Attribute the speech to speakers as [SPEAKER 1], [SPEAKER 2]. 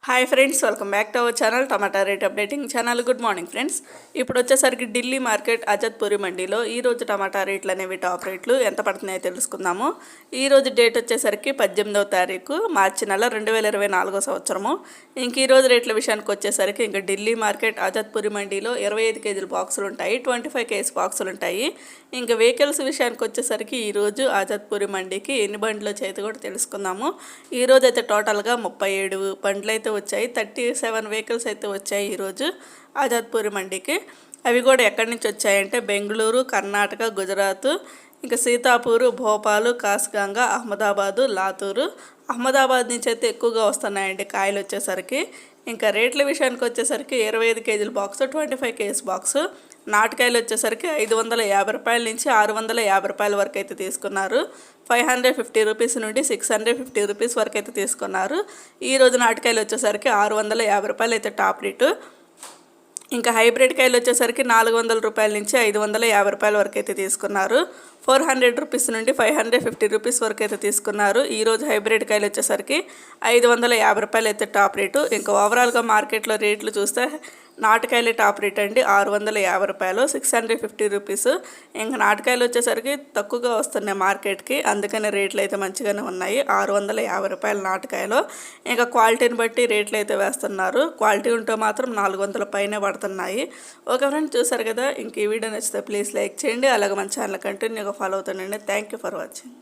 [SPEAKER 1] Hi friends, welcome back to our channel tomato rate updating channel. Good morning friends. ఇప్పుడు వచ్చేసరికి Delhi market అజత్పూరి మండీలో ఈరోజు టమాటా రేట్లు అనేవి టాప్ రేట్లు ఎంత పడుతున్నాయో తెలుసుకుందాము. ఈరోజు డేట్ వచ్చేసరికి 18వ తారీఖు మార్చి నెల 2024 సంవత్సరము. ఇంక ఈరోజు రేట్ల విషయానికి వచ్చేసరికి ఇంకా ఢిల్లీ మార్కెట్ అజత్పూరి మండీలో 25 కేజీల బాక్సులు ఉంటాయి, 25 కేజీ బాక్సులు ఉంటాయి. ఇంకా వెహికల్స్ విషయానికి వచ్చేసరికి ఈరోజు అజత్పూరి మండీకి ఎన్ని బండ్లు వచ్చాయి కూడా తెలుసుకుందాము. ఈరోజు అయితే టోటల్గా 37 బండ్లు అయితే వచ్చాయి, 37 వెహికల్స్ అయితే వచ్చాయి ఈరోజు ఆజాద్పూరి మండీకి. అవి కూడా ఎక్కడి నుంచి వచ్చాయంటే బెంగళూరు, కర్ణాటక, గుజరాత్, ఇంకా సీతాపూరు, భోపాలు, కాస్గంగా, అహ్మదాబాదు, లాతూరు. అహ్మదాబాద్ నుంచి అయితే ఎక్కువగా వస్తున్నాయండి కాయలు వచ్చేసరికి. ఇంకా రేట్ల విషయానికి వచ్చేసరికి 25 కేజీల బాక్స్, 25 కేజీస్ బాక్సు. నాటుకాయలు వచ్చేసరికి 550 రూపాయల నుంచి 650 రూపాయల వరకు అయితే తీసుకున్నారు. 550 రూపీస్ నుండి 650 రూపీస్ వరకు అయితే తీసుకున్నారు. ఈరోజు నాటుకాయలు వచ్చేసరికి 650 రూపాయలు అయితే టాప్ రేటు. ఇంకా హైబ్రిడ్ కాయలు వచ్చేసరికి 400 రూపాయల నుంచి 550 రూపాయల వరకు అయితే తీసుకున్నారు. 400 రూపీస్ నుండి 550 రూపీస్ వరకు అయితే తీసుకున్నారు. ఈరోజు హైబ్రిడ్ కాయలు వచ్చేసరికి 550 రూపాయలు అయితే టాప్ రేటు. ఇంకా ఓవరాల్గా మార్కెట్లో రేట్లు చూస్తే నాటుకాయలే టాప్ రేట్ అండి, 650 రూపాయలు, 650 రూపీస్. ఇంకా నాటుకాయలు వచ్చేసరికి తక్కువగా వస్తున్నాయి మార్కెట్కి, అందుకని రేట్లు అయితే మంచిగానే ఉన్నాయి. 650 రూపాయలు నాటుకాయలు. ఇంకా క్వాలిటీని బట్టి రేట్లు అయితే వేస్తున్నారు. క్వాలిటీ ఉంటే మాత్రం 400 పైనే పడుతున్నాయి. ఓకే ఫ్రెండ్స్, చూసారు కదా. ఇంక ఈ వీడియో నచ్చితే ప్లీజ్ లైక్ చేయండి, అలాగే మన ఛానల్ కంటిన్యూగా ఫాలో అవుతుండండి. Thank you for watching.